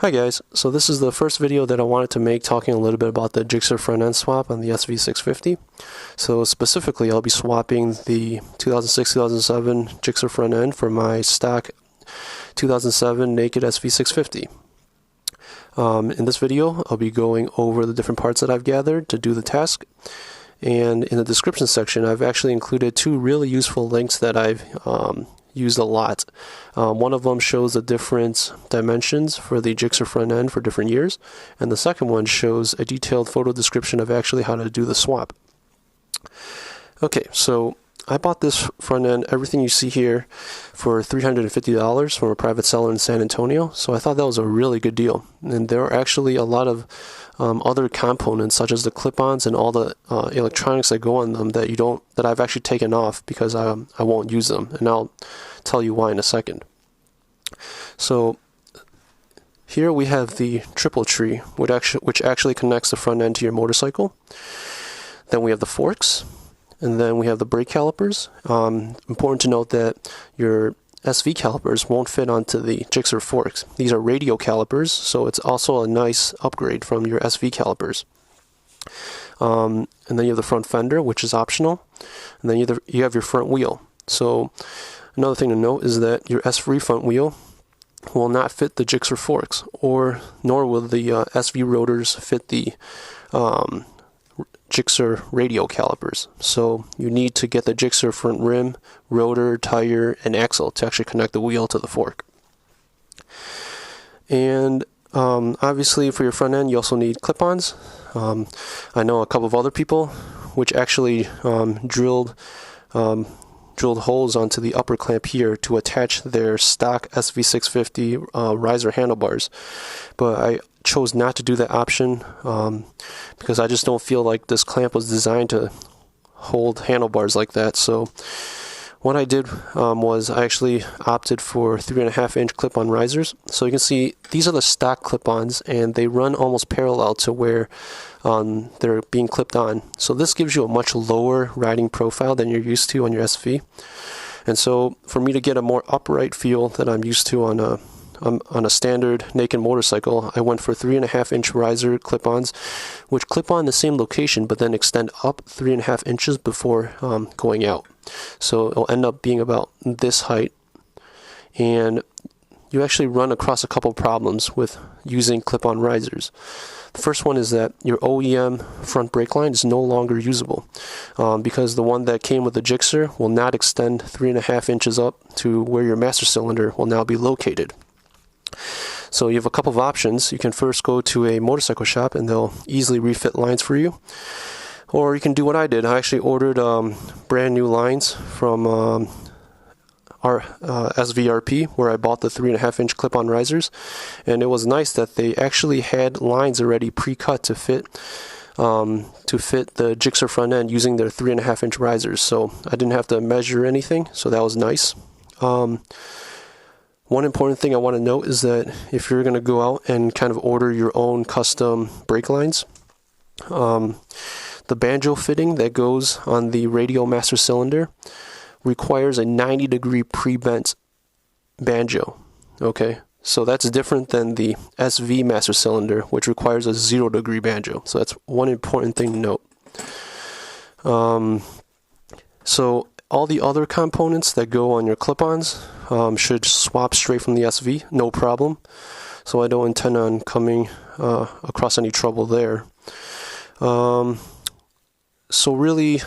Hi guys, so this is the first video that I wanted to make talking a little bit about the GSXR front end swap on the SV650. So specifically I'll be swapping the 2006-2007 GSXR front end for my stock 2007 naked SV650. In this video I'll be going over the different parts that I've gathered to do the task, and in the description section I've actually included two really useful links that I've used a lot. One of them shows the different dimensions for the GSXR front end for different years, and the second one shows a detailed photo description of actually how to do the swap. Okay, so I bought this front end, everything you see here, for $350 from a private seller in San Antonio, so I thought that was a really good deal. And there are actually a lot of other components such as the clip-ons and all the electronics that go on them that I've actually taken off because I won't use them, and I'll tell you why in a second. So here we have the triple tree, which actually connects the front end to your motorcycle. Then we have the forks, and then we have the brake calipers. Important to note that your SV calipers won't fit onto the GSXR forks. These are radial calipers, so it's also a nice upgrade from your SV calipers. And then you have the front fender, which is optional, and then you have your front wheel. So another thing to note is that your SV front wheel will not fit the GSXR forks, nor will the SV rotors fit the GSXR radial calipers. So you need to get the GSXR front rim, rotor, tire, and axle to actually connect the wheel to the fork. And obviously for your front end you also need clip-ons. I know a couple of other people which actually drilled holes onto the upper clamp here to attach their stock SV650 riser handlebars, but I chose not to do that option because I just don't feel like this clamp was designed to hold handlebars like that. So what I did was I actually opted for 3.5-inch clip-on risers. So you can see these are the stock clip-ons, and they run almost parallel to where they're being clipped on. So this gives you a much lower riding profile than you're used to on your SV. And so for me to get a more upright feel that I'm used to on a standard naked motorcycle, I went for 3.5-inch riser clip-ons, which clip on the same location but then extend up 3.5 inches before going out. So it'll end up being about this height, and you actually run across a couple problems with using clip-on risers. The first one is that your OEM front brake line is no longer usable because the one that came with the GSXR will not extend 3.5 inches up to where your master cylinder will now be located. So you have a couple of options. You can first go to a motorcycle shop and they'll easily refit lines for you. Or you can do what I did. I actually ordered brand new lines from our SVRP, where I bought the 3.5-inch clip-on risers. And it was nice that they actually had lines already pre-cut to fit the GSXR front end using their 3.5-inch risers. So I didn't have to measure anything, so that was nice. One important thing I want to note is that if you're going to go out and kind of order your own custom brake lines, the banjo fitting that goes on the radial master cylinder requires a 90-degree pre-bent banjo. Okay, so that's different than the SV master cylinder, which requires a 0-degree banjo. So that's one important thing to note. So all the other components that go on your clip-ons should swap straight from the SV, no problem. So I don't intend on coming across any trouble there. So really,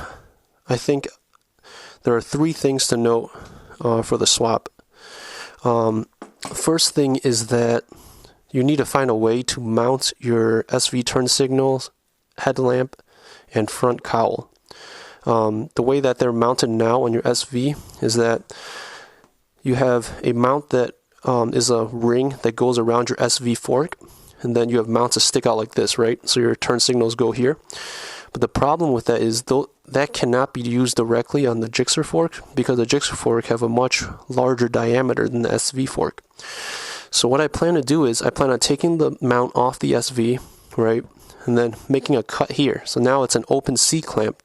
I think there are three things to note for the swap. First thing is that you need to find a way to mount your SV turn signals, headlamp, and front cowl. The way that they're mounted now on your SV is that you have a mount that is a ring that goes around your SV fork, and then you have mounts that stick out like this, right? So your turn signals go here. But the problem with that is that cannot be used directly on the GSXR fork because the GSXR fork have a much larger diameter than the SV fork. So what I plan to do is I plan on taking the mount off the SV, right, and then making a cut here. So now it's an open C-clamp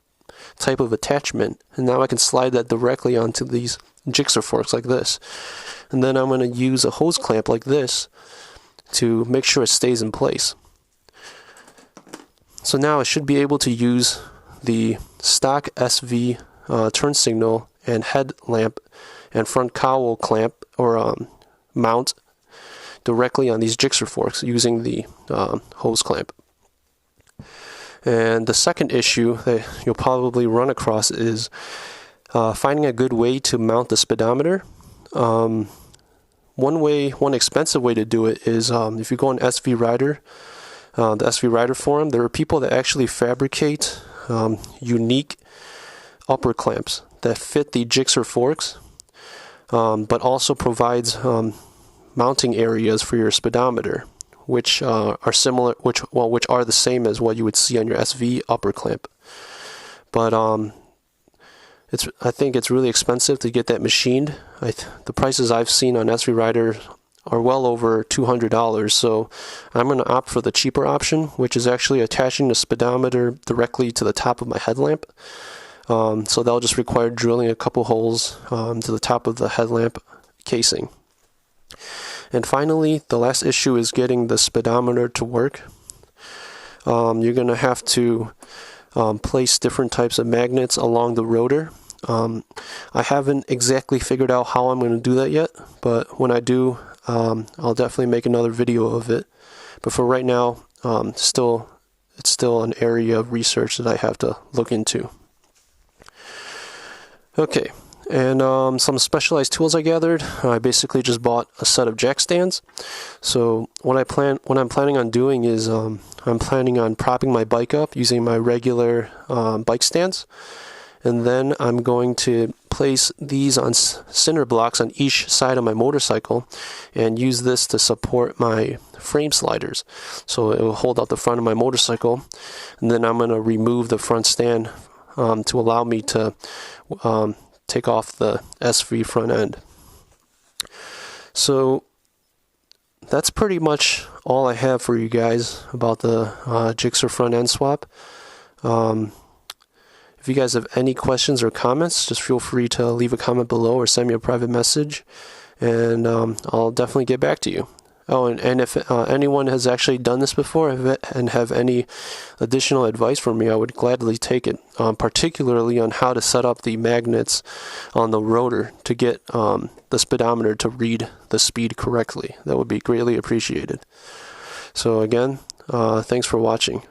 type of attachment, and now I can slide that directly onto these GSXR forks like this. And then I'm going to use a hose clamp like this to make sure it stays in place. So now I should be able to use the stock SV turn signal and headlamp and front cowl clamp or mount directly on these Gixxer forks using the hose clamp. And the second issue that you'll probably run across is finding a good way to mount the speedometer. One expensive way to do it is if you go on SV Rider, the SV Rider forum, there are people that actually fabricate unique upper clamps that fit the Gixxer forks, but also provides mounting areas for your speedometer, which are similar, which are the same as what you would see on your SV upper clamp. But I think it's really expensive to get that machined. The prices I've seen on SV Rider are well over $200, so I'm going to opt for the cheaper option, which is actually attaching the speedometer directly to the top of my headlamp. So that'll just require drilling a couple holes to the top of the headlamp casing. And finally, the last issue is getting the speedometer to work. You're going to have to place different types of magnets along the rotor. I haven't exactly figured out how I'm going to do that yet, but when I do, I'll definitely make another video of it. But for right now, it's still an area of research that I have to look into. Okay, and some specialized tools I gathered. I basically just bought a set of jack stands. So what I'm planning on doing is I'm planning on propping my bike up using my regular bike stands. And then I'm going to place these on cinder blocks on each side of my motorcycle and use this to support my frame sliders. So it will hold out the front of my motorcycle, and then I'm going to remove the front stand to allow me to take off the SV front end. So that's pretty much all I have for you guys about the Gixxer front end swap. If you guys have any questions or comments, just feel free to leave a comment below or send me a private message, and I'll definitely get back to you. Oh, and if anyone has actually done this before and have any additional advice for me, I would gladly take it, particularly on how to set up the magnets on the rotor to get the speedometer to read the speed correctly. That would be greatly appreciated. So again, thanks for watching.